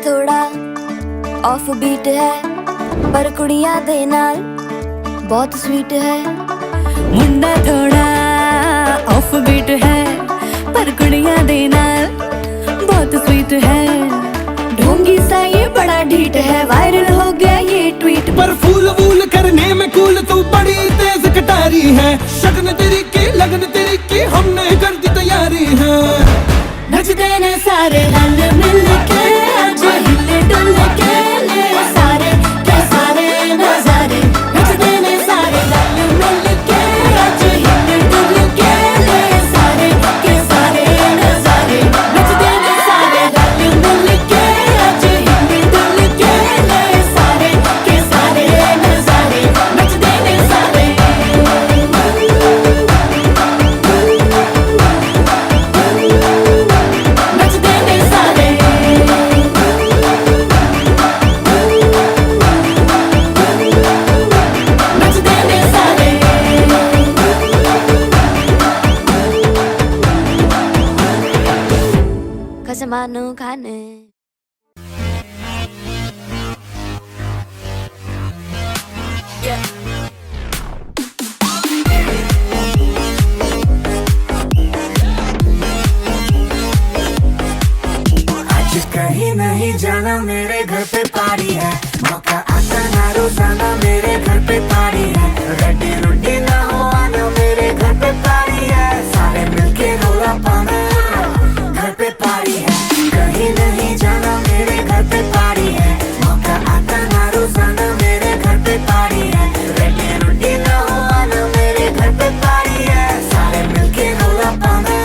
थोड़ा off beat है पर कुड़ियां दे नाल बहुत स्वीट है। मुंडा थोड़ा ऑफ बीट है पर कुड़ियां दे नाल बहुत स्वीट है। ढोंगी सा ये बड़ा ढीठ है, वायरल हो गया ये ट्वीट। पर फूल वूल करने में कूल तू बड़ी तेज कटारी है। शगन तेरी की लगन तेरी की हमने कर दी तैयारी है। नचते ने सारे रल मिल के आज हिले डुल के ले सारे के सारे नजारे। नचते ने सारे रल मिल के आज हिले डुल के ले सारे के सारे नजारे। नचते ने सारे रल मिल के आज हिले डुल के ले सारे के सारे नजारे। नचते ने सारे नचते ने सारे नचते ने सारे। कसमानो खाने आज कहीं नहीं जाना, मेरे घर पे पार्टी है। मौका आता ना रोजाना, मेरे घर पे पार्टी है। रेडी रोटी ना हो आना, मेरे घर पे पार्टी है। सारे मिलके रोला पाना, घर पे पार्टी है। कहीं नहीं जाना, मेरे घर पे पार्टी है। मौका आता ना रोजाना, मेरे घर पे पार्टी है। रेडी रोटी ना हो आना, मेरे घर पे पार्टी है। सारे मिलके रोला पाना,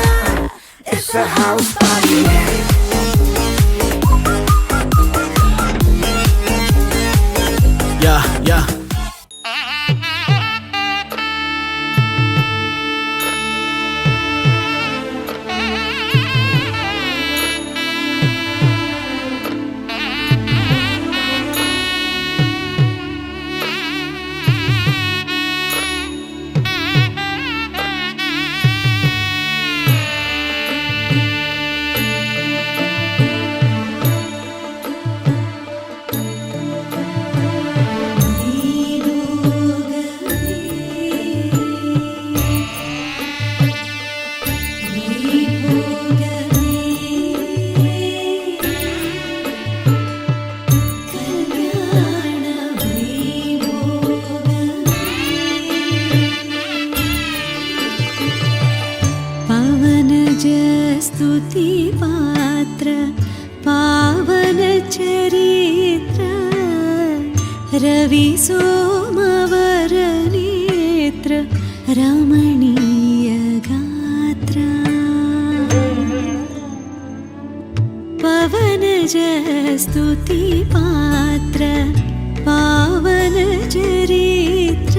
इट्स अ हाउस पार्टी है। या पवन स्तुति पात्र पावन चरित्र रवि सोमवर नेत्र रमणीय गात्र। पवन स्तुति पात्र पावन चरित्र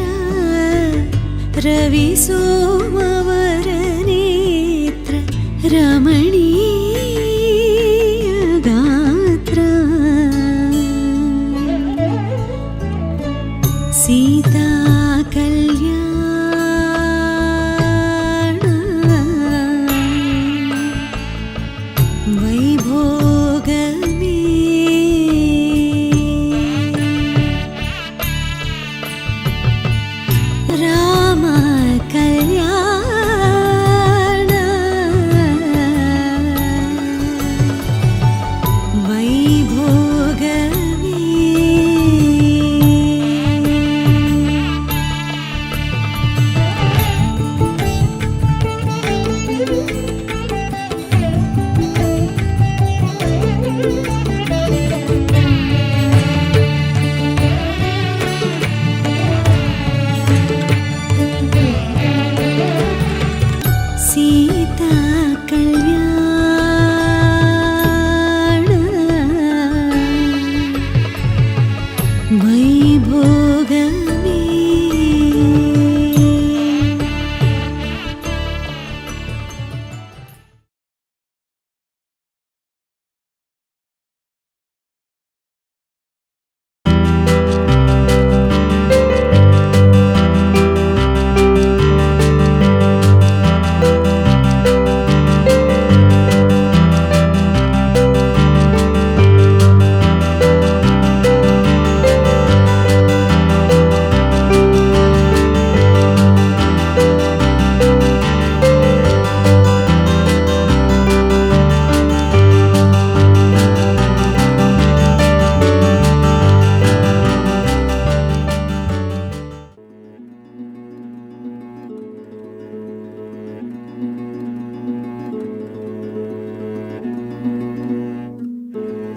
रवि सोमवर नेत्र रमणीय गात्र। सीता कल्याण वैभोग राम कल्याण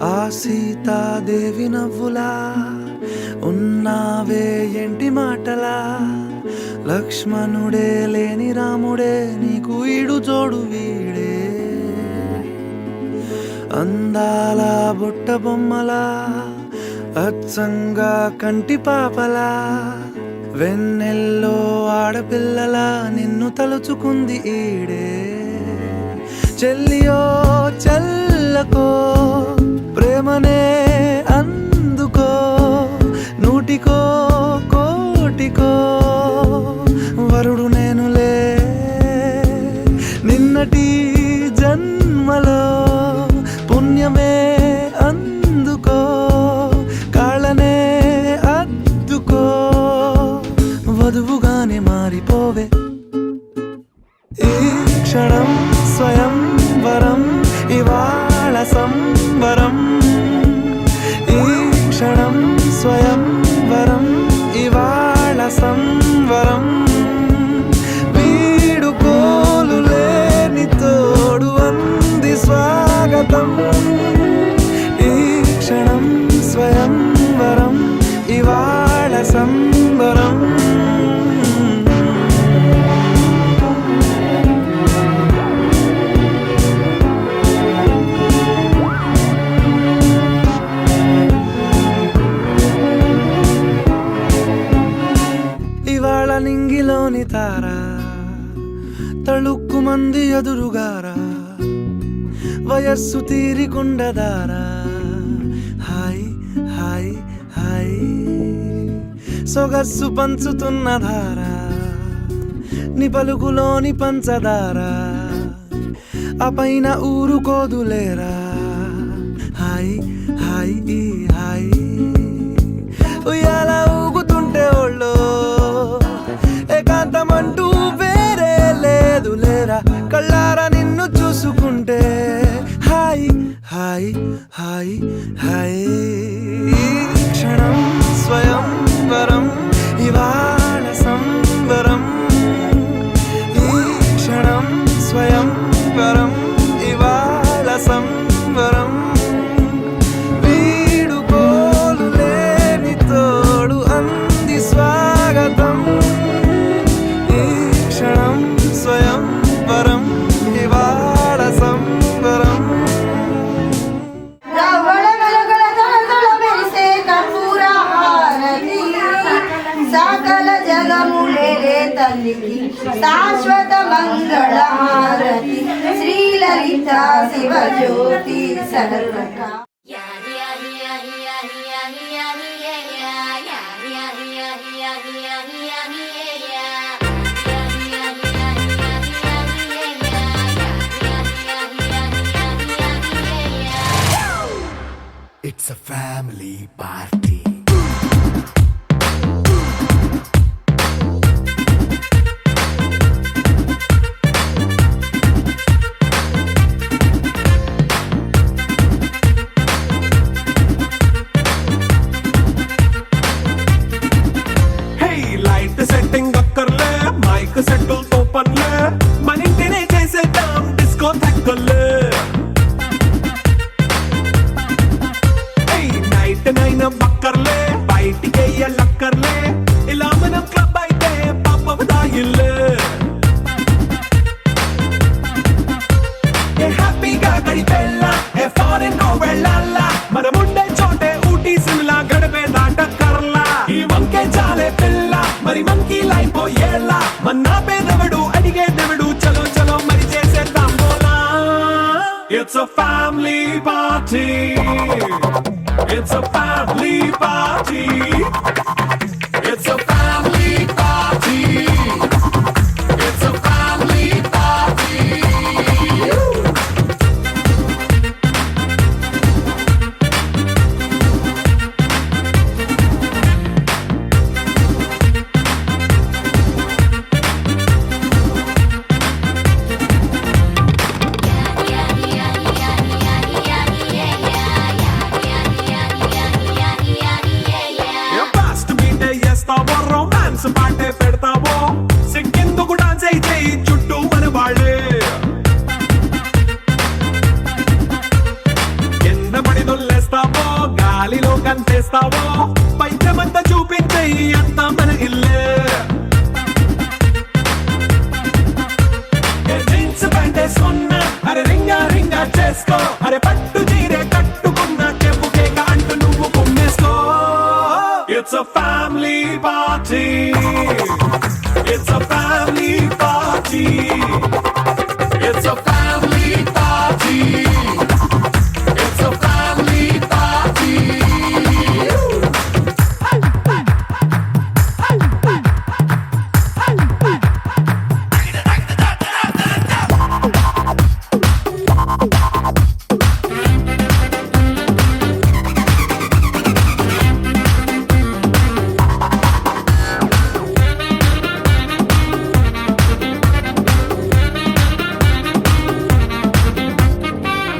ఆ సీతాదేవి నవ్వులా ఉన్నావే ఎంటి మాటలా లక్ష్మణుడే లేని రాముడే నీకు ఈడు జోడు వీడే అందాల బుట్ట బొమ్మలా అచ్చంగా కంటి పాపలా వెన్నెల్లో ఆడపిల్లలా నిన్ను తలుచుకుంది ఈడే చెల్లియో చల్లకో ప్రేమనే అందుకో నూటికో కోటికో వరుడు నేనులే నిన్నటి జన్మలో పుణ్యమే అందుకో కాళ్ళనే అద్దుకో వధువుగానే మారిపోవే ఈ క్షణం స్వయం వరం ఇవాళ సంబరం ఈ క్షణం స్వయం వరం ఇవాళ సంవరం వీడుకోలు లేని తోడు అంది స్వాగతం ఈ క్షణం స్వయం వరం ఇవాళ సంబరం ఇవాళ నింగిలోని తారా తళుక్కు మంది ఎదురుగారా వయస్సు తీరికుండదారా హాయ్ హాయ్ హాయ్ సొగస్సు పంచుతున్న ధారా ని పలుకులోని పంచదారా ఆ పైన ఊరుకోదులేరా హాయ్ హాయ్ ఈ హాయ్ ఉయ్యాల ఊగుతుంటే ఒళ్ళో ఏకాంతమంటూ వేరే లేదు లేరా కళ్ళారా నిన్ను చూసుకుంటే హాయ్ హాయ్ హాయ్ హాయ్ క్షణం స్వయం వరం ఇవాళ సంవరం ఈ క్షణం స్వయం వరం ఇవాళ సంవరం వీడుకోలు లేని తోడు అంది స్వాగతం ఈ క్షణం స్వయం వరం ఇవాళ సంవరం రవళ వెలుగుల తలతల మెరిసే కర్పూర హారతి సకల జగములేలే తల్లికి శాశ్వత మంగళ హారతి శ్రీలలిత శివజ్యోతి సర్వక It's a family party. Hey, light setting అక్కర్లే మైక్ సెట్టులతో పనులే మన ఇంటినే చేసేద్దాం డిస్కో థెక్కలే నైట్ నైన్ బక్కర్లే బయటికి లక్కర్లే ఇలా మనం క్లబ్ అయితే పాప దాయిల్లే హ్యాపీగా గడిపెళ్ళ ఏ ఫారెన్ నో వెళ్ళాల మనం ఉండే చోటే ఊటీ సిమ్లా గడిపే దాటక్కర్లా ఈ వంకే చాలే పిల్ల మరి మంకీ లైఫ్ ఏళ్ళ మన్నా పేదవడు అడిగే దేవుడు చలో చలో మరి చేసేద్దాం బోలా It's a family party. It's a family party. It's a family party. It's a family party. పాటే పెడతావో సిగ్గెందుకు డాన్స్ అయితే చుట్టూ మన వాళ్ళే ఎన్న పడి దొల్లే చేస్తావో పైద్యమంతా చూపించేయి అంతా మన ఇల్లే జీన్స్ ప్యాంట్ వేసుకున్నా అరే రింగా రింగా చేసుకో అరే పట్టు చీరే కట్టుకున్న చెప్పు కేక అంటూ నువ్వు కుమ్మేసుకో it's a family party it's a family party it's a family party it's a family party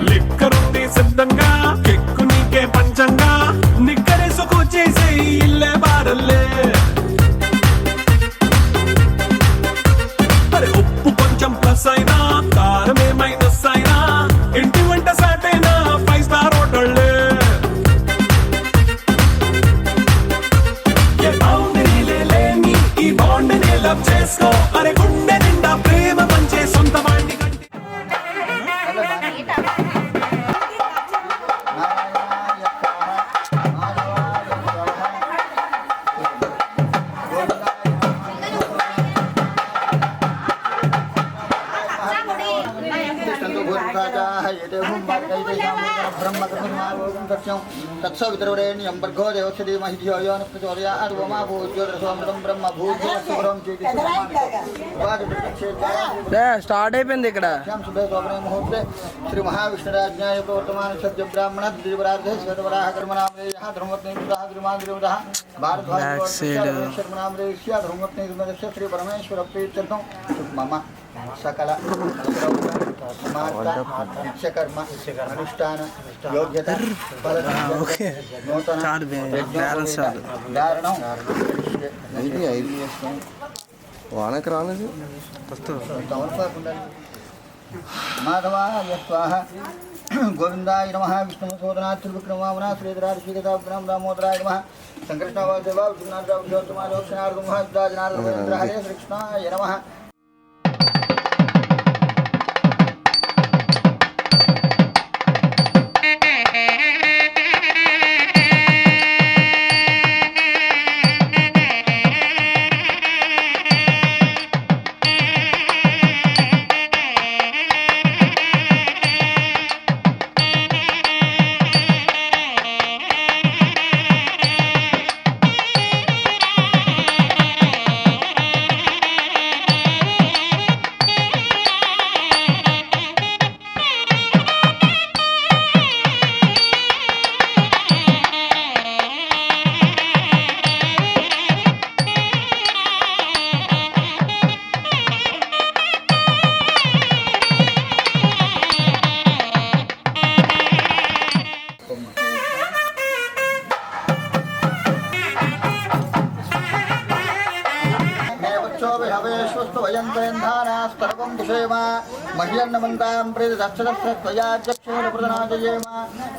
లిక్కరుంది సిద్ధంగా కెక్కు నీకే పంచంగా నిక్కరేసుకు చేసే ఇల్లే బారల్లే అరే ఉప్పు కొంచెం ప్లస్ అయినా కారమే మైనస్ అయినా ఇంటి వంట సాటైనా 5 స్టార్ హోటళ్ళే ఏ బౌండరీలే లేని ఈ బాండ్ని లవ్ చేసుకో అరే గుండె నిండా ప్రేమ పంచే సొంత వాణ్ణి కంటే तत्सवितरेण्यं भर्गो देवस्य धीमहि धियो यो नः प्रचोदयात् ओमा भूज्योतिरसोमृतं ब्रह्म भूज्योतिरसुभ्रं స్టార్ట్ అయిపోయింది ఇక్కడ शुभे शोभने मुहूर्ते श्री महाविष्णुराज्ञाय प्रवर्तमान सद्य ब्राह्मण द्विवरार्धे श्वेतवराह कर्मनामरेयः धर्मपत्नीकृतः श्रीमान्द्रिवतः भारतभारतवर्षर्मनामरेयस्य धर्मपत्नीकृतस्य श्री परमेश्वर प्रीत्यर्थं मम सकल नित्यकर्म अनुष्ठान योग्यता नूतन धारणं వానకి రాలేదు माधवाय स्वाहा गोविंदाय नमः विष्णुसोदना त्रिविक्रमावना श्रीधराऋषिकताग्राम दामोदराय नमः संकृष्णवासुदेवा विष्णुनाथरावक्षोत्तमालोक्षणार्दुमहाजनार्दन हरे श्रीकृष्णाय नमः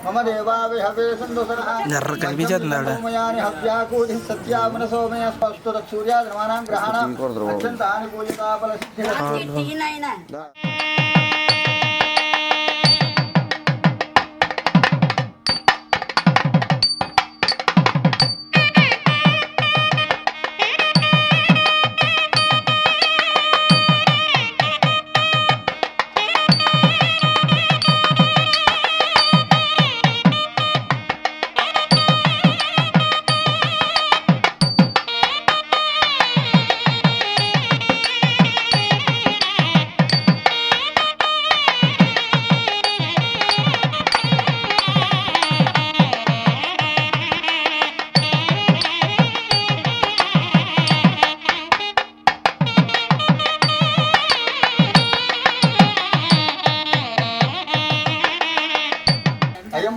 मम देवा विहवे संदोषणः सत्यामनसोमय स्पष्ट सूर्याद्रमाणां ग्रहाणां अत्यन्तानि पूजिताफलसिद्धिः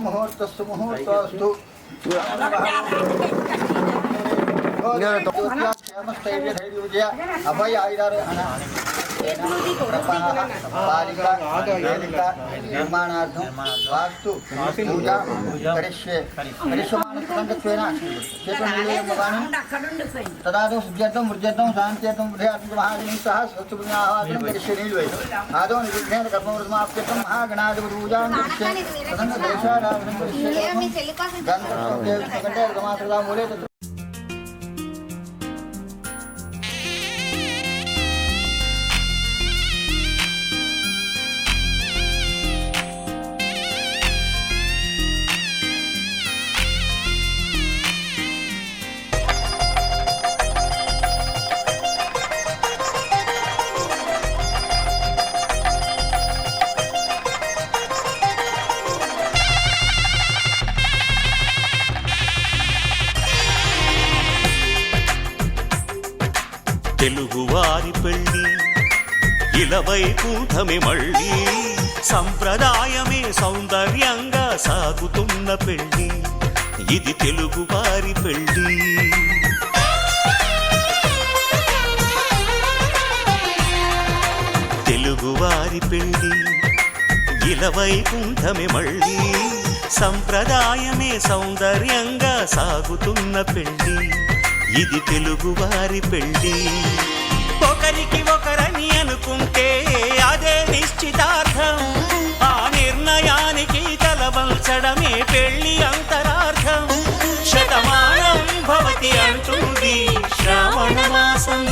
मुहूर्तस्तु मुहूर्तस्तु क्षेमस्थैर्य धैर्य विजय अभय आयुरारोहण निर्माणार्थं वास्तु पूजा करिष्ये करिष्यमाणत्वेन तदादौ शुद्ध्यर्थं वृद्ध्यर्थं शान्त्यर्थं बुद्ध्यार्थं महागणैः सह स्वच्छपुण्यावाचनं करिष्ये नीलवैः आदौ निर्विघ्नेन कर्मवृतमाप्यर्थं महागणाधिपतिपूजां करिष्ये तदङ्गदेशाराधनं करिष्ये गन्धर्वदेवकण्ठे मूले तत्र తెలుగువారి పెళ్ళి ఇలవైకుంఠమే మళ్ళీ సంప్రదాయమే సౌందర్యంగా సాగుతున్న పెళ్ళి ఇది తెలుగువారి పెళ్ళి తెలుగువారి పెళ్ళి ఇలవైకుంఠమే మళ్ళీ సంప్రదాయమే సౌందర్యంగా సాగుతున్న పెళ్ళి ఇది తెలుగువారి పెళ్ళి ఒకరికి ఒకరని అనుకుంటే అదే నిశ్చితార్థం ఆ నిర్ణయానికి తలవంచడమే పెళ్ళి అంతరార్థం శతమానం భవతి అంటుంది శ్రావణ మాసం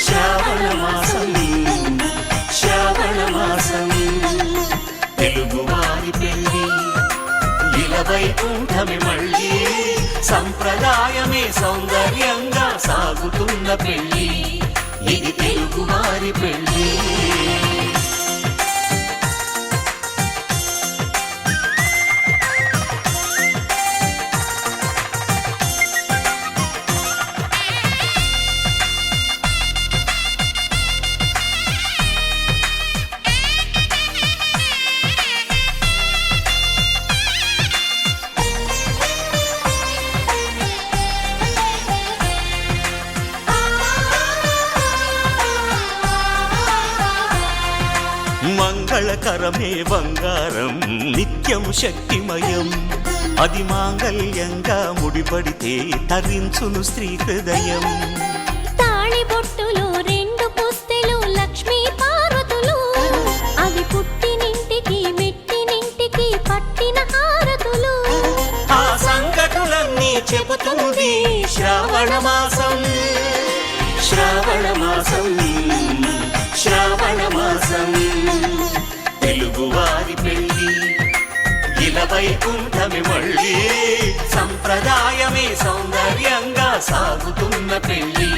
శ్రావణ మాసం శ్రావణ మాసం తెలుగువారి పెళ్ళి ఇలవైకుంఠమే మళ్ళీ సంప్రదాయమే సౌందర్యంగా సాగుతున్న పెళ్ళి ఇది తెలుగువారి పెళ్ళి మంగళకరమే బంగారం నిత్యం శక్తిమయం అది మాంగళ్యంగా ముడిపడితే తరించును స్త్రీ హృదయం తాళిబొట్టులు రెండు పుస్తెలు లక్ష్మీ పార్వతులు అవి పుట్టినింటికి మెట్టినింటికి పట్టిన హారతులు ఆ సంగతులన్నీ చెబుతుంది శ్రావణ మాసం శ్రావణ మాసం శ్రావణ మాసం తెలుగువారి పెళ్ళి ఇలవైకుంఠమే మళ్ళీ సంప్రదాయమే సౌందర్యంగా సాగుతున్న పెళ్ళి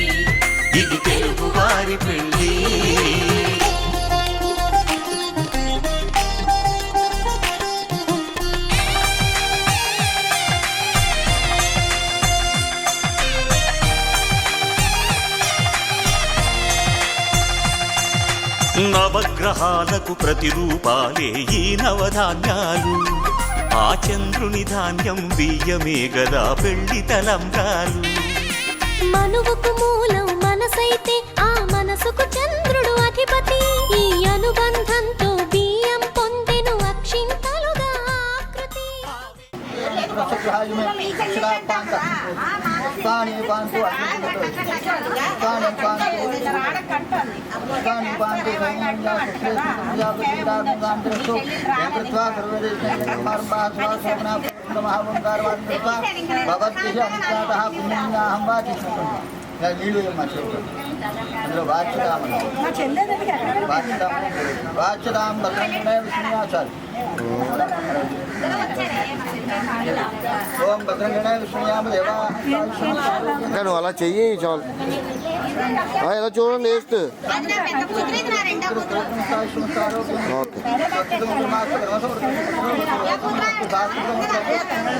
ఇది తెలుగువారి పెళ్ళి నవగ్రహాలకు ప్రతిరూపాలే ఈ నవధాన్యాలు ఆ చంద్రుని ధాన్యం బియ్యమే గదా పెళ్లి తలంబ్రాలు మనువుకు మూలం మనసైతే ఆ మనసుకు చంద్రుడు అధిపతి ఈ అనుబంధంతో బియ్యం పొందెను అక్షింతలుగా ఆకృతి నీళ్ళు అందులో వాచ్యదాం భద్రంగా విష్ణుయాచారు ఓం భద్రంగా విష్ణుయామ దేవా నువ్వు అలా చెయ్యి చాలు ఎలా చూడండి వేస్ట్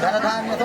ధనధాన్య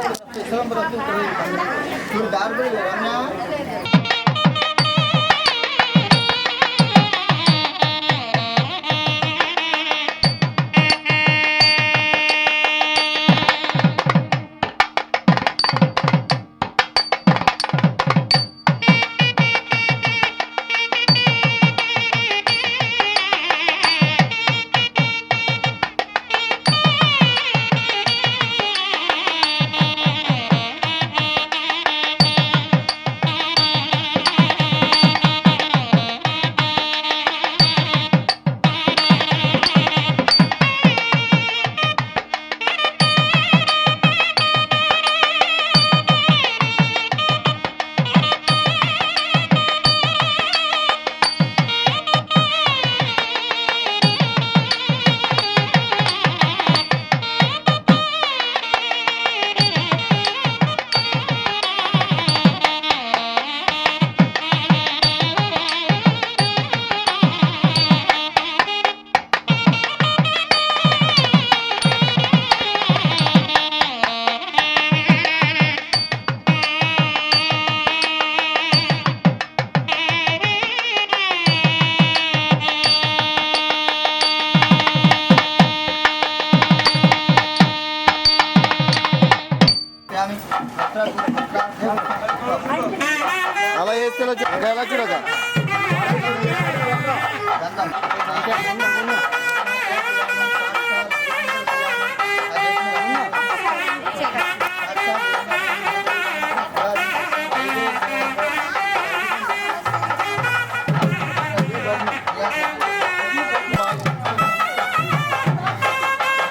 వేస్తే ఎలా చూడక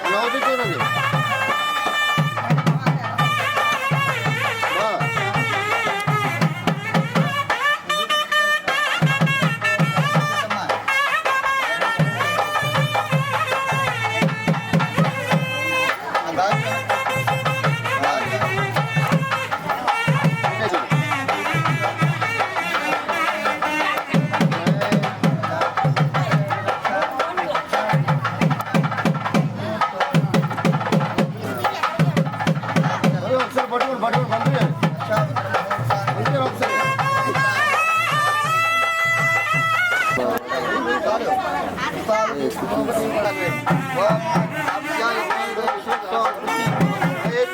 నవ్వుతూ చూడండి ఒకసారి పట్టుకోండి పంపించాలి ఒకసారి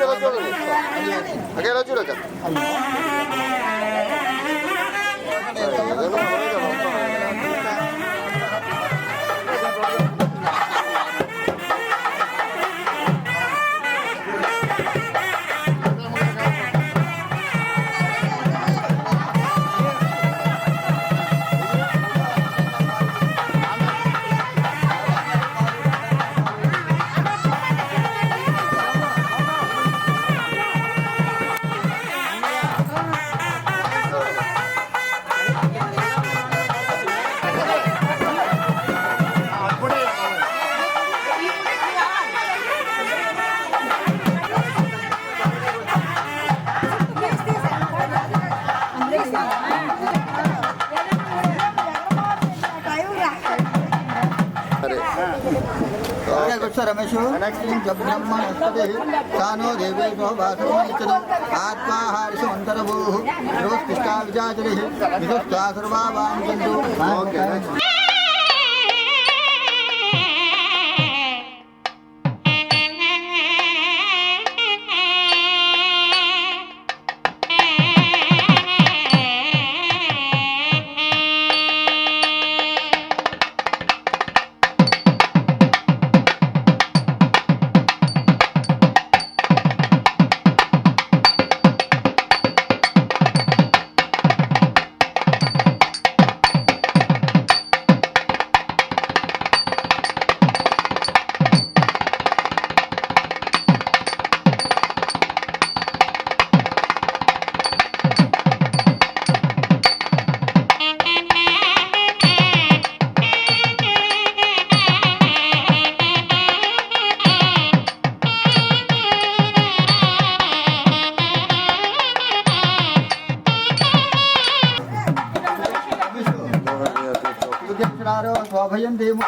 ఎలా చూడండి అక్కడ ఎలా చూడక रमेश जब ब्रह्म सानो देवेशो भाषण आत्माहारिषु अंतरभूः रोस्तिष्ठा विजाचरिः विदुष्टा सर्वावां चन्दु स्वभयं देव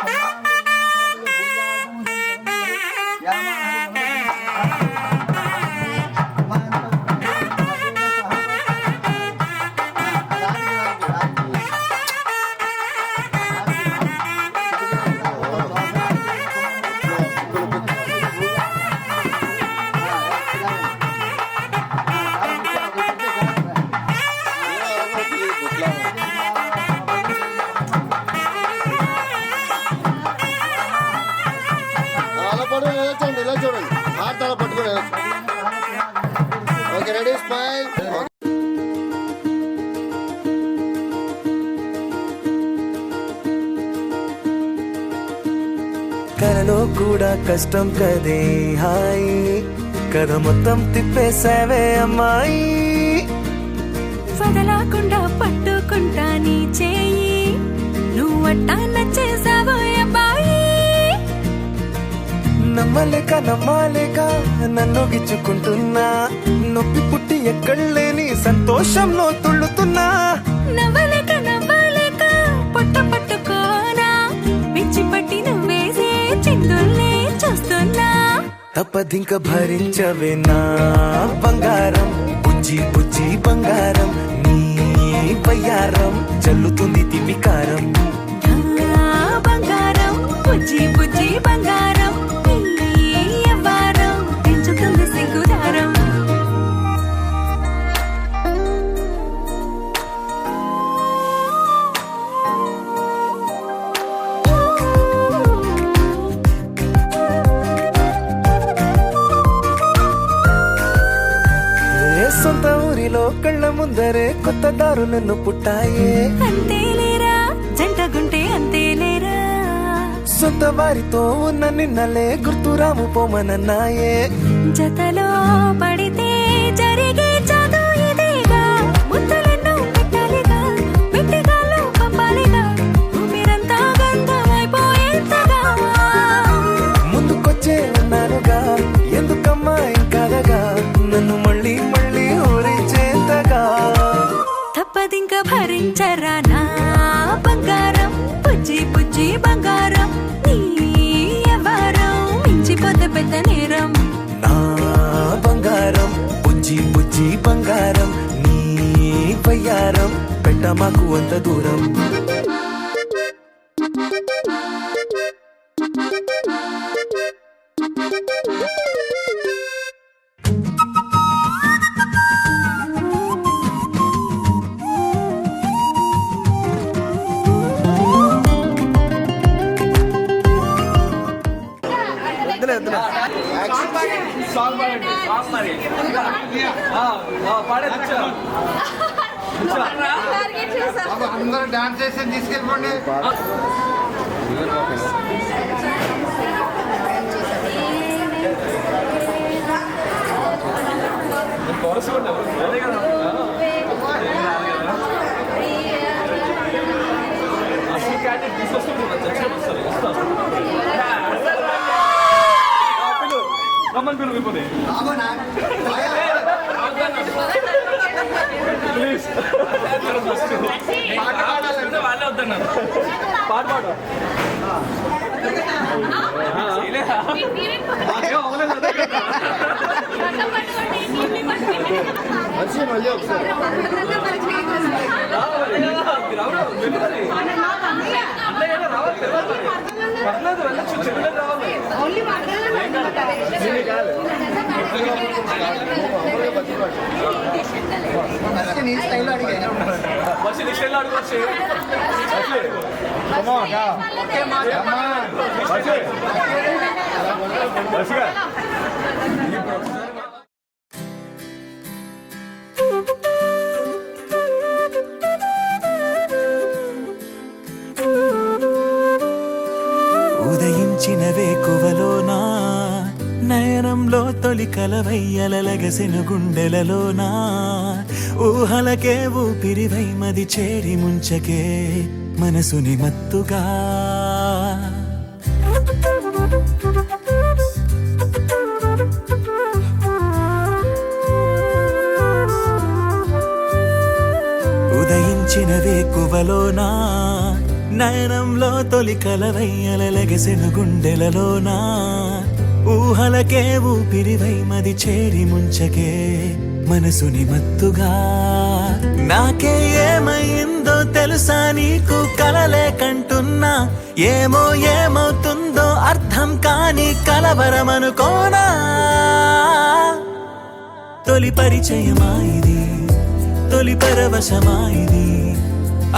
ఇలా చూడండి ఆడతాల పట్టుకుని ఓకే రెడీ స్మైల్ కలలో కూడా కష్టం కదే హాయి కథ మొత్తం తిప్పేసావే అమ్మాయి వదలకుండా పట్టుకుంటా నీ చేయి నువ్వట్టా నచ్చేసావో అబ్బాయి నమ్మలేక నన్ను గిచ్చుకుంటున్నా నొప్పి పుట్టి ఎక్కడలేని సంతోషంలో తుళ్ళుతున్నా నవ్వలేక పొట్ట పట్టుకోనా పిచ్చి పట్టి నువ్వేసే చిందుల్నే చూస్తున్నా తప్పదింక భరించవే నా బంగారం బుజ్జి బుజ్జి బంగారం నీ బయ్యారం చల్లుతుంది తిమికారం బంగారం బుజ్జి బుజ్జి బంగారం ఎవ్వారం పెంచుతుంది సిగ్గుదారం సొంత ఊరిలో కళ్ళ ముందరే కొత్త దారులను పుట్టాయే. అంతేలేరా జంటగుంటే అంతేలేరా, సొంత వారితో ఉన్న నిన్నలే గుర్తురాము పోమనన్నాయే. జతలో పడితే జరిగే చదు ఇదేగా, ముద్దలెన్నో పెట్టాలిగా, పెట్టిగాల్లో పంపాలిగా, ఊపిరంతా గంధమైపోయేంతగా. ముందుకొచ్చే ఉన్నానుగా, ఎందుకమ్మా ఇంకాదగా, నన్ను మళ్ళీ మళ్ళీ ఊరించేంతగా. తప్పదింక భరించరా నా బంగారం, పుజ్జి పుజ్జి బంగారం, నీ ఎవరం మించిపోతే పెద్ద నేరం. నా బంగారం బుజ్జి బుజ్జి బంగారం, నీ వయ్యారం పెట్ట మాకు అంత దూరం. అందరూ డాన్స్ చేసి తీసుకెళ్ళిపోండి. రమ్మని పిలువు ఇప్పుడు ప్లీజ్. వాళ్ళే వద్దన్నారు. పాట పాడు. మళ్ళీ ఒకసారి నీ స్టైల్లో అడిగాను. ఉదయించిన వేకువలోనా నయనంలో తొలి కలవయ్యలగసెను గుండెలలోనా, ఊహలకే ఊపిరివై మది చేరి ముంచకే మనసుని మత్తుగా. ఉదయించిన వేకువలోనా నయనంలో తొలి కలవయ్యలగసెను గుండెలలోనా, ఊహలకే ఊపిరివై మది చేరి ముంచకే మనసుని మత్తుగా. నాకే ఏమైందో తెలుసా నీకు, కలలే కంటున్నా, ఏమో ఏమవుతుందో అర్థం కాని కలవరమనుకోనా. తొలి పరిచయమా ఇది, తొలి పరవశమా ఇది,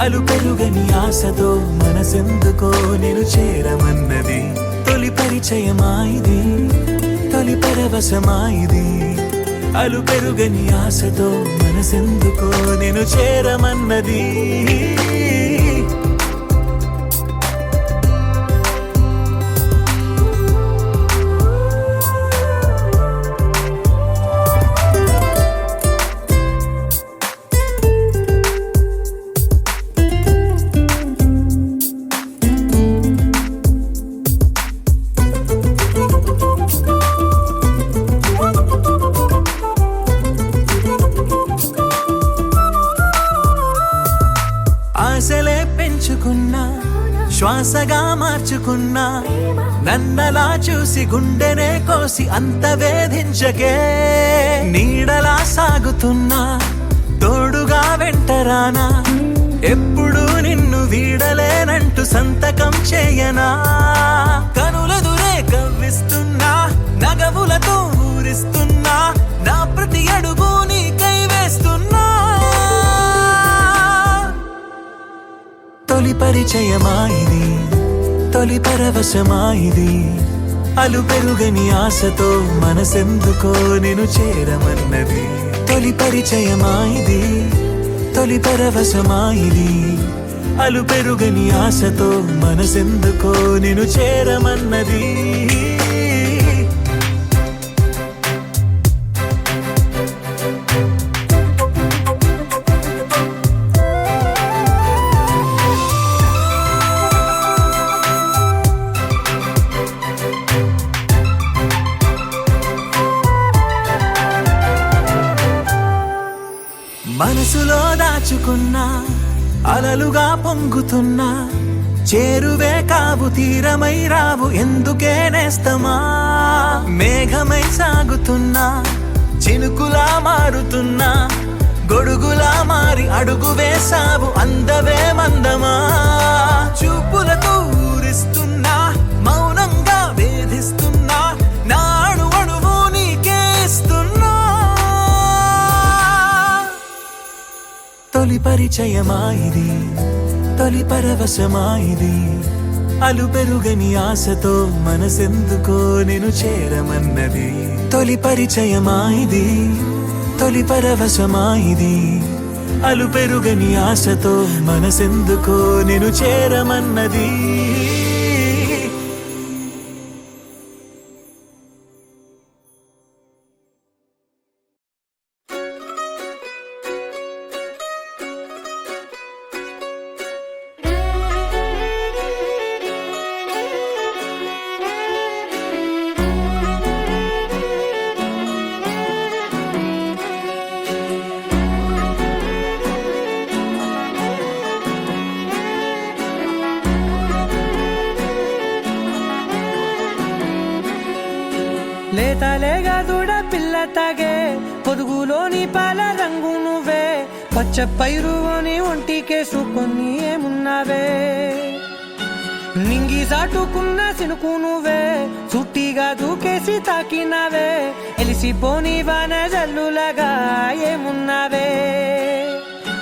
అలు పెరుగని ఆశతో మనసెందుకో నేను చేరమన్నది. తొలి పరిచయమా ఇది, తొలి పరవశమా ఇది, అలు పెరుగని ఆశతో మనసెందుకో నేను చేరమన్నది. ఆశలే పెంచుకున్నా, శ్వాసగా మార్చుకున్నా, నన్నలా చూసి గుండెనే కోసి అంత వేధించకే. నీడలా సాగుతున్నా, తోడుగా వెంటరానా, ఎప్పుడు నిన్ను వీడలేనంటూ సంతకం చేయనా. కనులదురే కవ్విస్తున్నా, నగవులతో ఊరిస్తున్నా, నా ప్రతి అడుగు నీకై వేస్తున్నా. తొలి పరిచయమా ఇది, తొలి పరవశమా ఇది, అలు పెరుగని ఆశతో మనసెందుకో నేను చేరమన్నది. తొలి పరిచయమాయిది తొలి పరవశమాయిది అలు పెరుగని ఆశతో మనసెందుకో నిన్ను చేరమన్నది మనసులో దాచుకున్నా అలలుగా పొంగుతున్నా చేరువే కావు తీరమై రావు ఎందుకే నేస్తమా మేఘమై సాగుతున్నా చినుకులా మారుతున్నా గొడుగులా మారి అడుగు వేసావు అందవే మందమా చూపులతో ఊరిస్తున్నా మౌనంగా వేధిస్తున్నా నాడు అడుగు నీకే ఇస్తున్నా తొలి పరిచయమాయిది తొలి పరవశమాయిది అలు పెరుగని ఆశతో మనసెందుకో నిన్ను చేరమన్నది తొలి పరిచయమాయిది తొలి పరవశమాయిది అలు పెరుగని ఆశతో మనసెందుకో నిన్ను చేరమన్నది లేతలేగా దూడ పిల్ల తాగే పొదుగులోని పాల రంగు నువ్వే పచ్చ పైరుని ఒంటికేసుకొని ఏమున్నావే నింగి సాటుకున్న సినుకు నువ్వే చుట్టిగా దూకేసి తాకినావే ఎలిసిపోని వాన జల్లులాగా ఏమున్నావే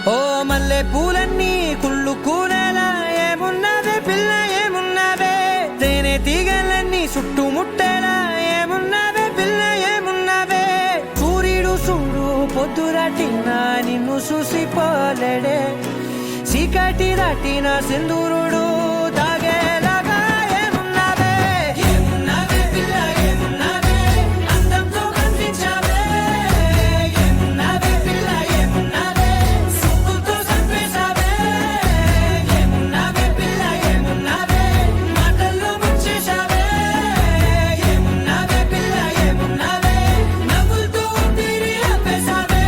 ఓ మల్లె పూలన్నీ కుళ్ళు కూనేలా ఏమున్నావే పిల్ల ఏమున్నావే తేనె తీగలన్నీ చుట్టుముట్టేలా ఏమున్నావే పిల్ల ఏమున్నావే సూర్యుడు చూడు పొద్దురాటిన నిన్ను చూసిపోలేడే చీకటి దాటిన సింధూరుడు తాగేలాగా ఏమున్నావే ఏమున్నావే పిల్ల ఏమున్నావే అందంతో కనిపించావే ఏమున్నావే పిల్ల ఏమున్నావే సుక్కుతో చంపేశావే ఏమున్నావే పిల్ల ఏమున్నావే మాటల్లో ముంచేశావే ఏమున్నావే పిల్ల ఏమున్నావే నవ్వులతో ఊపిరి ఆపేశావే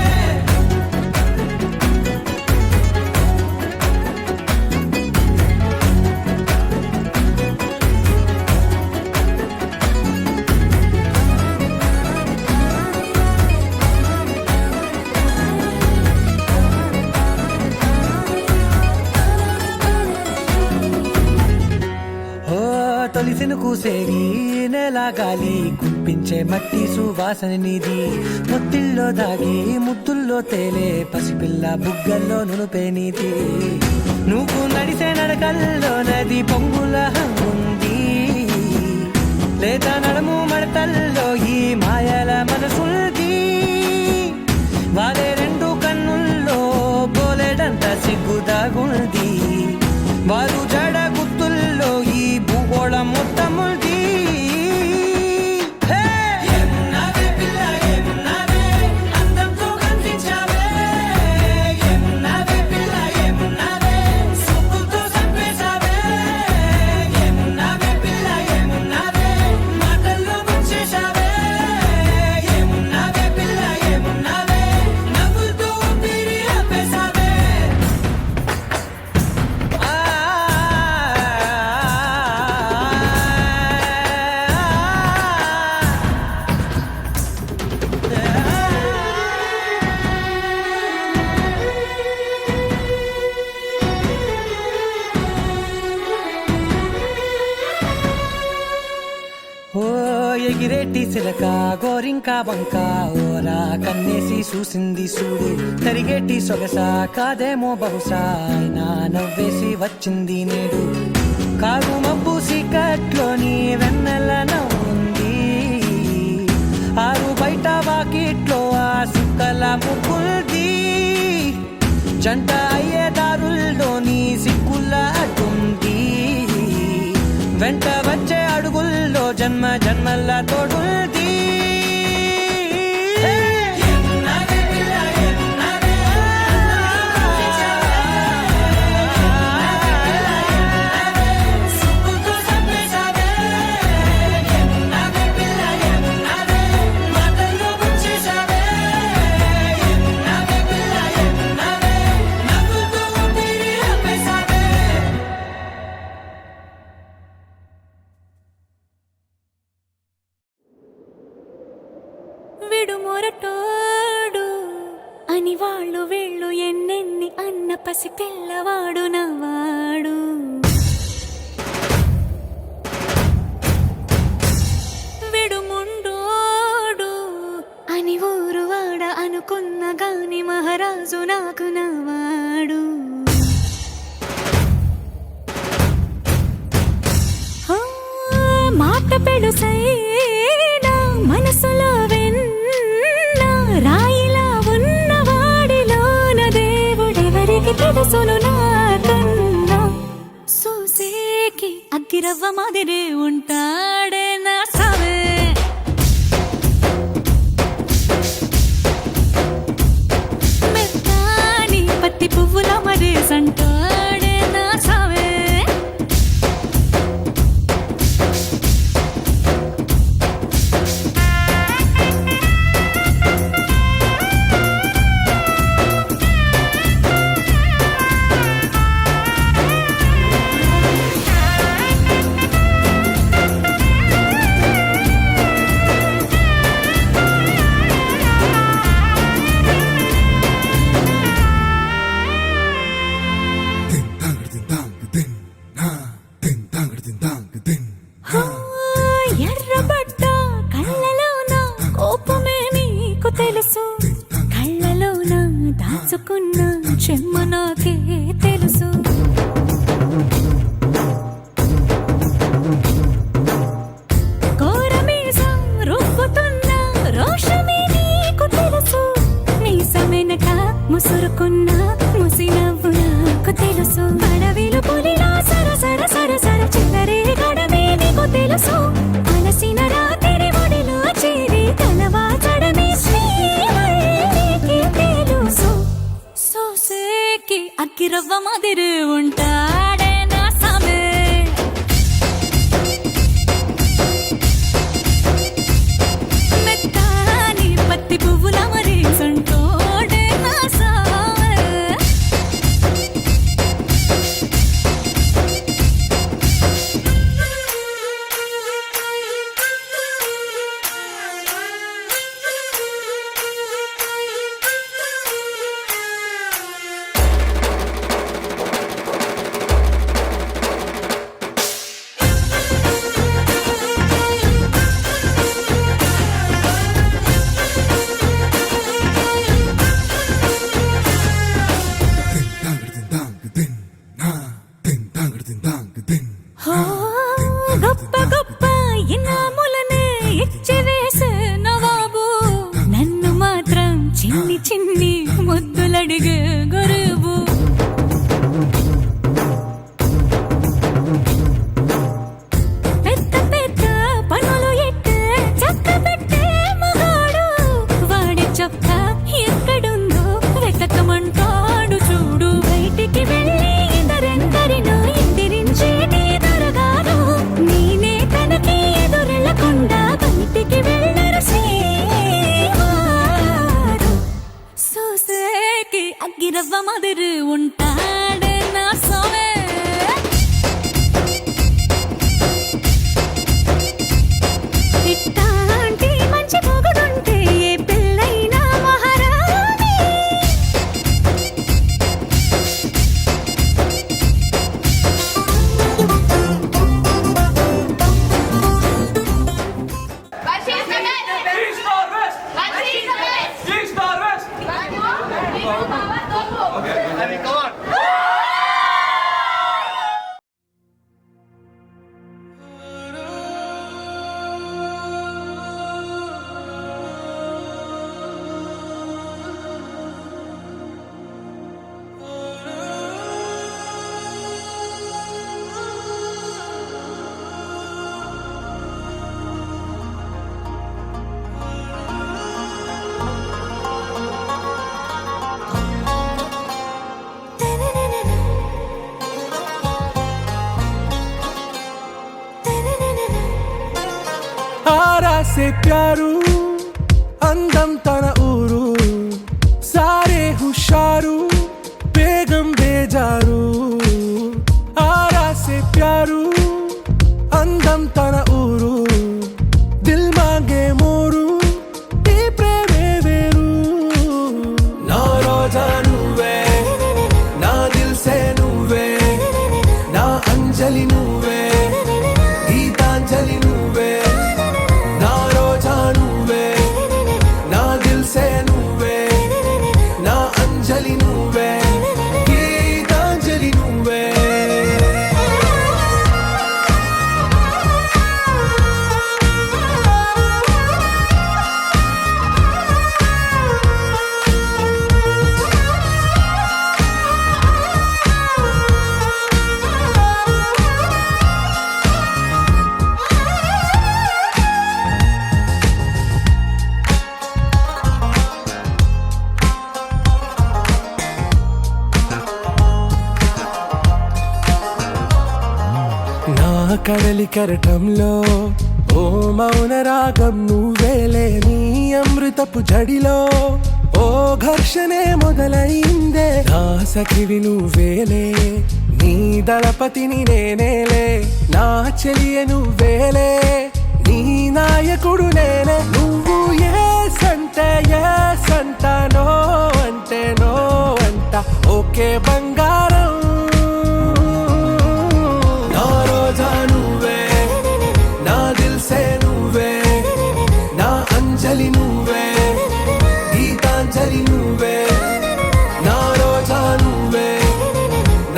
ఓ తొలిసిను కూసేగి నెల గాలి కుప్పించే మట్టి సువాసన నీది ముత్తిల్లో దాగి ముద్దుల్లో తేలే పసిపిల్ల బుగ్గల్లో నునుపే నీది నువ్వు నడిసే నడకల్లో నది పొంగుల హంగుంది లేదా నడుము మడతల్లో ఈ మాయల మనసుల్ది వాలే రెండు కన్నుల్లో బోలెడంత సిగ్గుదాగుంది వారు జడ గుత్తుల్లో ఈ భూగోళం మొత్తముంది ఏమున్నావే పిల్ల ఏమున్నావే అందంతో కనిపించావే ఏమున్నావే పిల్ల ఏమున్నావే సుక్కుతో చంపేశావే ఏమున్నావే పిల్ల ఏమున్నావే మాటల్లో ముంచేశావే ఏమున్నావే పిల్ల ఏమున్నావే నవ్వులతో ఊపిరి ఆపేశావే ఓ ఎగిరేటి సిలక గోరింక వంక ఓరా కన్నేసి చూసింది చూడు తరిగేటి సొగస కాదేమో బహుశా అయినా నవ్వేసి వచ్చింది నేడు కారు మబ్బు సీకట్లోని వెన్నెల నవ్వుంది ఆరు బయట వాకిట్లో ఆ చుక్కల ముగ్గుల్ది జంట అయ్యే దారుల్లోని సిగ్గుల అడ్డుంది వెంట వచ్చే అడుగుల్లో జన్మ జన్మల తోడుల్ది విడుమొరటోడు అని వాళ్ళు వీళ్ళు ఎన్నెన్ని అన్న పసి పిల్లవాడు నవ్వాడు విడుముండోడు అని ఊరు వాడ అనుకున్న గాని మహారాజు నాకు నవ్వాడు మాట పెడుసైనా మనసులో రాయిలా ఉన్నవాడిలోన దేవుడెవరికి తెలుసును నాకన్నా సూసేకి అగ్గిరవ్వ మాదిరి ఉంటాడే నా సావే మెత్తాని పత్తి పువ్వుల మరేసంటాడే నా సావే ఎర్రబడ్డ కళ్ళలోన కోపమే నీకు తెలుసు కళ్ళలోన దాచుకున్న చెమ్మ నాకే తెలుసు కోరమీసం రుబ్బుతున్న రోషమే నీకు తెలుసు మీసమెనక ముసురుకున్న ముసినవ్వు నాకు తెలుసు అడవిలు పులిలా సర సర సర సర చిల్లరే గడమే నీకు తెలుసు అలసిన రాత్రి ఒడిలో చేరి కలవాచడమే శ్రీవల్లికి తెలుసు సోసేకి అగ్గిరవ్వ మాదిరి ఉంటాడే నా సామే మెత్తాని పత్తి పువ్వుల మరేసంటోడే నా సామే గొప్ప గొప్ప ఇనాములనే ఇచ్చి వేసే నవాబు నన్ను మాత్రం చిన్ని చిన్ని ముద్దులడిగే గురువు పెద్ద పెద్ద పనులు ఎట్టే చక్క పెట్టే మగాడు వాడి చొక్క ఎక్కడుందో వెతకమంటాడు చూడు బయటికి వెళ్ళి ఇద్దరెందరినో ఇంటిరించేటి దొరగాడు నేనే తనకి ఎదురెళ్ళకుండా బయటికి వెళ్ళరు శ్రీవారు సోసేకి అగ్గిరవ్వ మాదిరి ఉంటాడే నా సోమే ఇట్టాంటి మంచి మొగుడుంటే ఏ పిల్లైనా మహారాణి ప్యారు అందం తన ఊరు సారే హుషారు బేగం బేజారు ఆరా సే ప్యారు అందం తన ఊరు దిల్ మాంగే మోరు ఈ ప్రేమే వేరు నా రోజా నువ్వే నా దిల్ సే నువ్వే నా అంజలి నువ్వే గీతాంజలి నువ్వే నా రోజా నువ్వే నా దిల్ సే నువ్వే నా అంజలి నువ్వే గీతాంజలి నువ్వే నా కడలి కరటంలో ఓ మౌన రాగం నువ్వేలే నీ అమృతపు జడిలో ఓ ఘర్షణే మొదలైందే నా సఖివి నువ్వేలే నీ దళపతిని నేనేలే నా చెలియ నువ్వేలే నీ నాయకుడు నేనే నువ్వు ఏ సంట నో అంటే నో అంట ఓకే బంగారం నా రోజా నువ్వే నా దిల్ సే నువ్వే నా అంజలి నువ్వే గీతాంజలి నువ్వే నా రోజా నువ్వే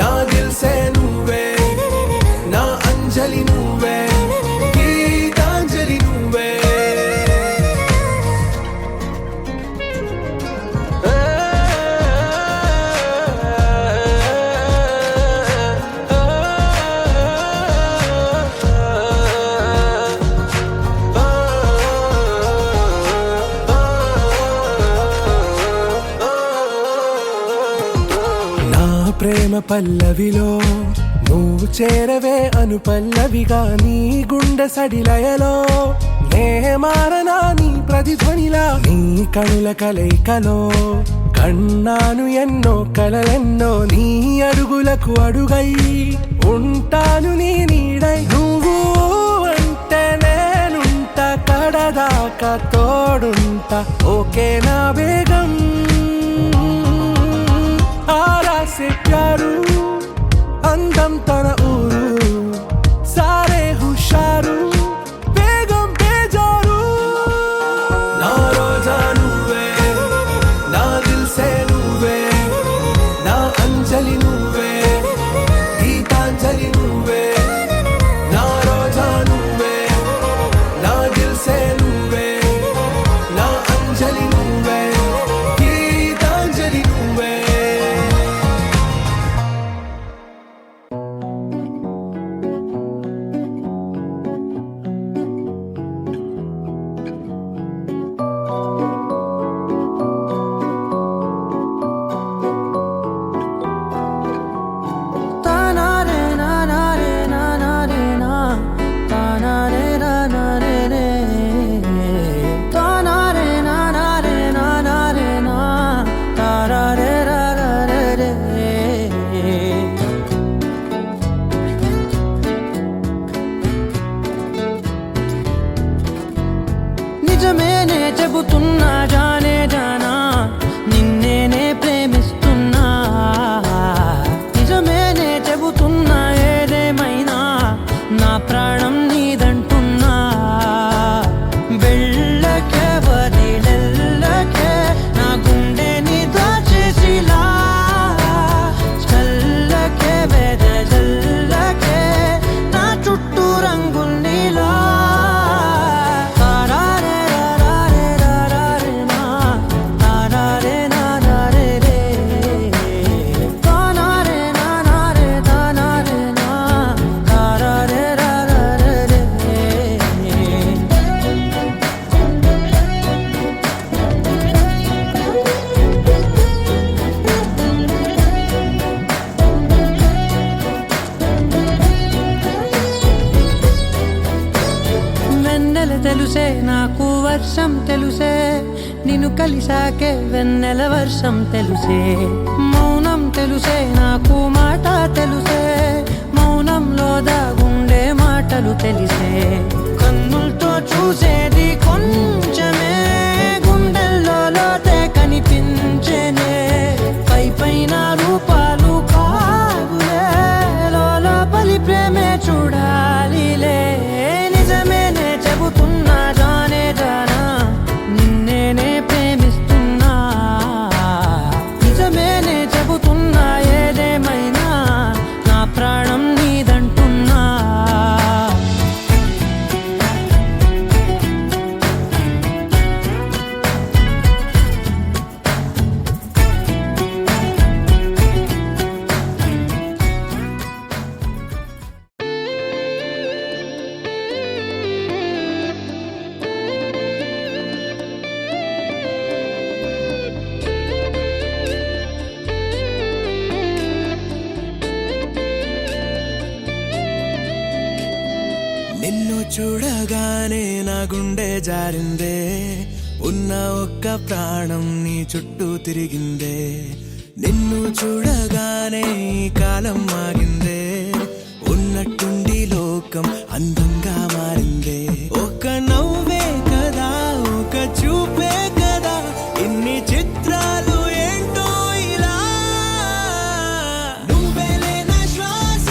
నా దిల్ సే నువ్వే నా అంజలి నువ్వే గీతాంజలి నువ్వే నా ప్రేమ పల్లవిలో నువ్వు చేరవే అను పల్లవిగా నీ గుండె సడిలయలో నే మారనా నీ ప్రతిధ్వనిలా నీ కనుల కలయికలో కన్నాను ఎన్నో కలలెన్నో నీ అడుగులకు అడుగై ఉంటాను నీ నీడై నువ్వు అంటే నేనుంట కడదాకా తోడుంటా ఓకే నా బేగం ఆరా సే ప్యారు అందం తన ఊరు సారే హుషారు బేగం బేజారు నా రోజా నువ్వే నా దిల్ సే నువ్వే నా అంజలి నువ్వే గీతాంజలి నువ్వే నా రోజా నువ్వే నా దిల్ సే నువ్వే నా అంజలి నువ్వే గీతాంజలి నువ్వే తెలుసే నాకు వర్షం తెలుసే నిన్ను కలిసాకే వెన్నెల వర్షం తెలుసే మౌనం తెలుసే నాకు మాట తెలుసే మౌనంలో దాగుండే మాటలు తెలిసే కన్నులతో చూసేది కొంచెమే గుండెల్లో లోతే కనిపించేనే పై పైన రూపాలు కావులే లోపలి ప్రేమే చూడాలిలే నిజమేనే చెబుతున్నా జానే జానా నిన్నేనే ప్రేమిస్తున్నా నిజమేనే చెబుతున్నా ఏదేమైనా నా ప్రాణం నీదంటున్నా నిన్ను చూడగానే నా గుండె జారిందే ఉన్న ఒక్క ప్రాణం నీ చుట్టూ తిరిగిందే నిన్ను చూడగానే ఈ కాలం ఆగిందే ఉన్నట్టుండి లోకం అందంగా మారిందే ఒక నవ్వే కదా ఒక చూపే కదా ఇన్ని చిత్రాలు ఏంటో ఇలా నువ్వేలే నా శ్వాస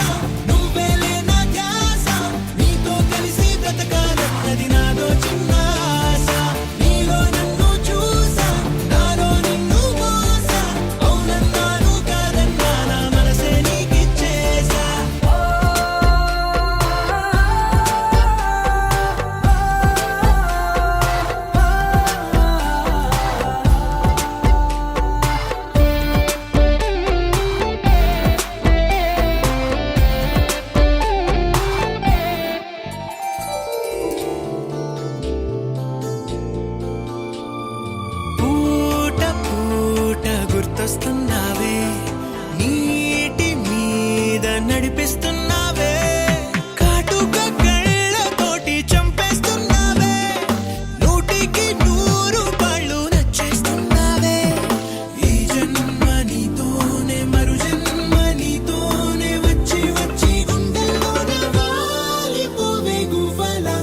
నువ్వేలే నా ధ్యాస నీతో కలిసి బ్రతకాలన్నది నాదో చిన్న ఆశ నీలో నన్ను చూసా నాలో నిన్ను మోసా అవునన్నాను కాదన్నా నా మనసే నీకిచ్చేసా పూట పూట గుర్తొస్తున్నావే నీటి మీద నడిపిస్తున్నావే కాటుక కళ్ళతోటి చంపేస్తున్నావే నూటికి 100 పళ్ళు నచ్చేస్తున్నావే ఈ జన్మ నీతోనే మరు జన్మ నీతోనే వచ్చి వచ్చి గుండెల్లోన వాలిపోవే గువ్వలా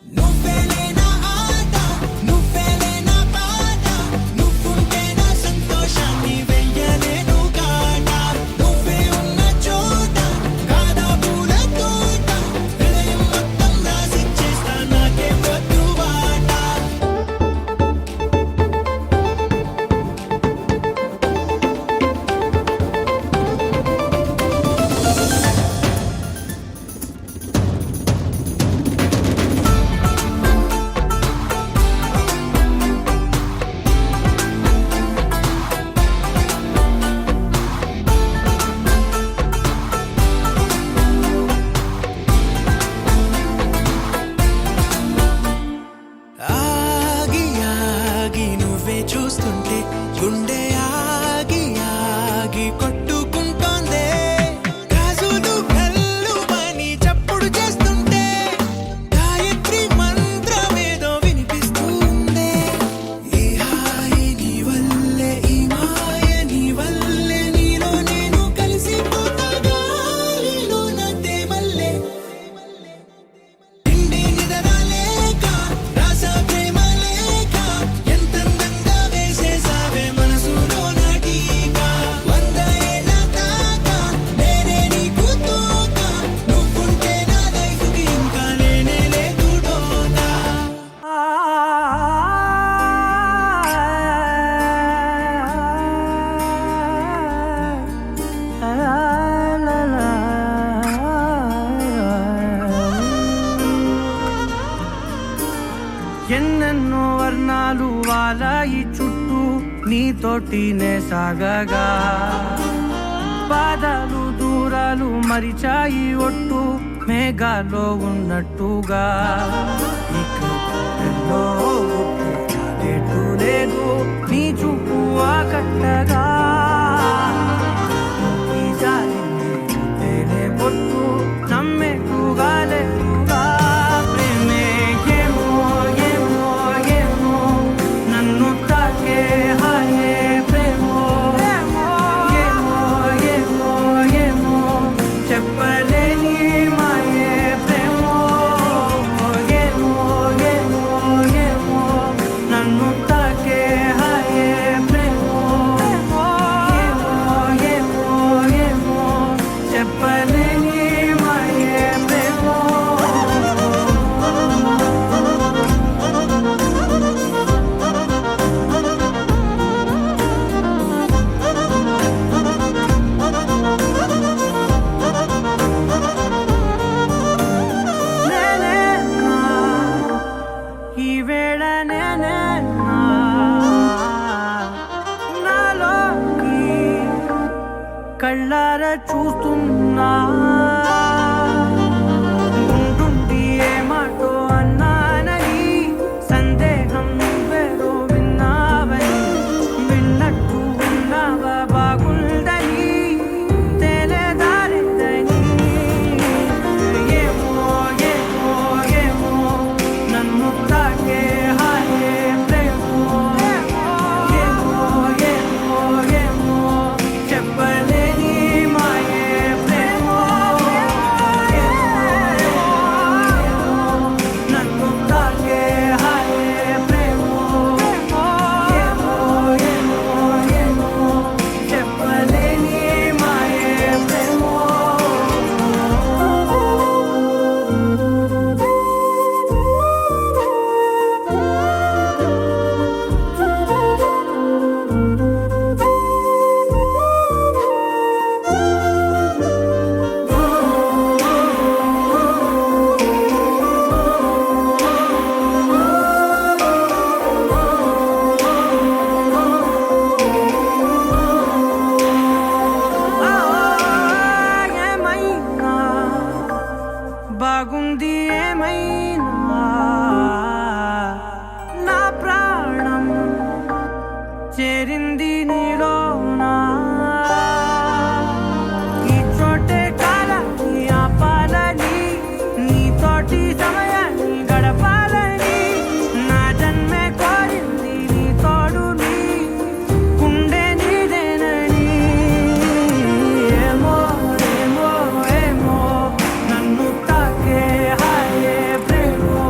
నువ్వేలే నా ఆట నువ్వేలే నా బాట నువ్వుంటే నా సంతోషాన్ని వెయ్యలేను కాట నువ్వే ఉన్న చోట కాదా పూల తోట హృదయం మొత్తం రాసిచ్చేస్తా నాకే వద్దు బాట ఆగి ఆగి నువ్వే చూస్తుంటే గుండె ఆగి ఆగి కొట్టుకుంటోందే కాజులు కళ్ళు అని చప్పుడు చేస్తుంటే గాయత్రి మంత్రమేదో వినిపిస్తుందే ఈ హాయి నీ వల్లే ఈ మాయ నీ వల్లే నీలో నేను కలిసిపోతా గాలిలో నా తేమల్లే తిండి నిద్ర లేక రాస ప్రేమ లేక ఎంతందంగా వేసేసావే మనసులో నా టీకా 100 ఏళ్ళ దాకా నేనే నీకు తోక నువ్వుంటే నా లైఫ్కి ఇంకా నేనే లేదు డోకా ఎన్నెన్నో వర్ణాలు వాలాయి చుట్టూ నీతోటినే సాగగా పాదాలు దూరాలు మరిచాయి ఒట్టు మేఘాలో ఉన్నట్టుగా ఇక గుండెల్లో గుట్టు లేదు నీ చూపు ఆకట్టగా ఈ జాలిని బొట్టు నమ్మేట్టుగా లేదుగా ప్రేమే కళ్ళారా చూస్తున్నా ఉంటుండి ఏ మాటో అన్నానని సందేహం నువ్వేదో విన్నావని విన్నట్టు ఉన్నావా బాగుందని తెలియదారిద్దని ఏమో ఏమో ఏమో నన్ను తాకే హాయే ప్రేమో ఏమో ఏమో ఏమో చెప్పలేని మాయే ప్రేమో నన్ను తాకే హాయే ప్రేమో ఏమో ఏమో ఏమో చెప్పలేని మాయే ప్రేమో ఏమైనా బాగుంది ఏమైనా నా ప్రాణం చేరింది నీలోనా ఈ చోటే కాలాన్ని ఆపాలని నీతోటి సమయాన్ని గడపాలని నా జన్మే కోరింది నీ తోడుని గుండె నీదేనని ఏమో ఏమో ఏమో నన్ను తాకే హాయే ప్రేమో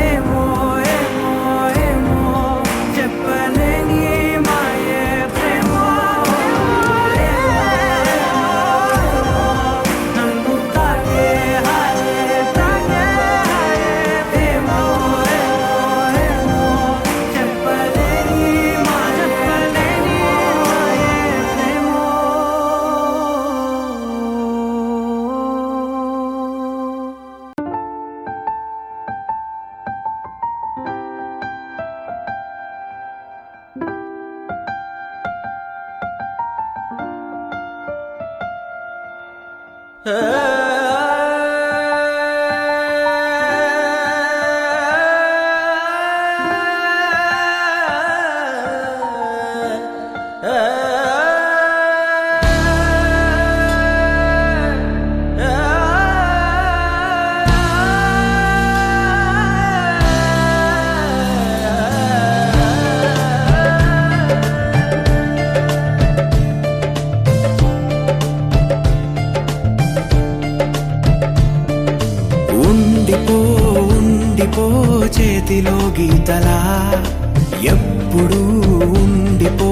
ఏమో ఏమో ఏమో చెప్పలేని మాయే ప్రేమో నన్ను తాకే హాయే ప్రేమో ఏమో చెప్పలేని మాయే ప్రేమో ఉండిపో ఉండిపో చేతిలో గీతలా ఎప్పుడు ఉండిపో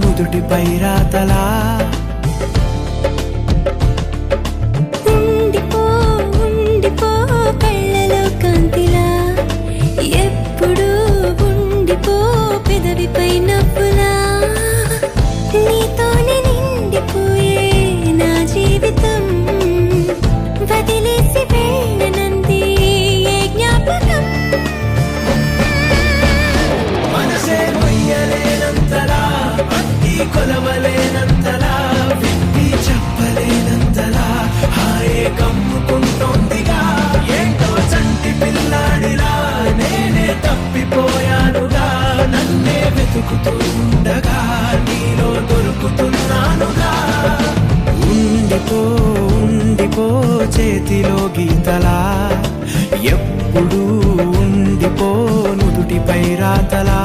నుదుటిపై రాతలా ఉండిపో ఉండిపో కళ్ళలో కాంతిలా ఎప్పుడు ఉండిపో పెదవిపై నవ్వులా నీతోనే నిండిపోయే నా జీవితం వదిలేసి వెళ్ళనంది ఏ జ్ఞాపకం మనసే మొయ్యలేనంతలా అట్టి కొలవలేనంతలా విప్పి చెప్పలేనంతలా హాయే కమ్ముకుంటోందిగా ఏంటో చంటి పిల్లాడిలా నేనే తప్పిపోయానుగా నన్నే వెతుకుతూ ఉండగా నీలో దొరుకుతున్నానుగా ఉండిపో ఉండిపో చేతిలో గీతలా ఎప్పుడు ఉండిపో నుదుటిపై రాతలా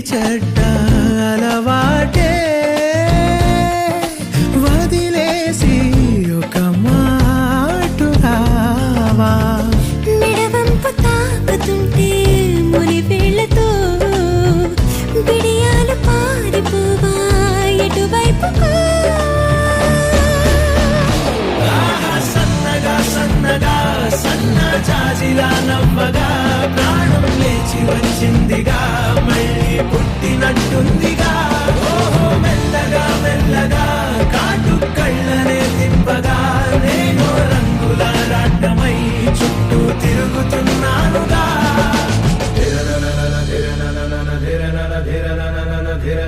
చెడ్డ అలవాటు ధీర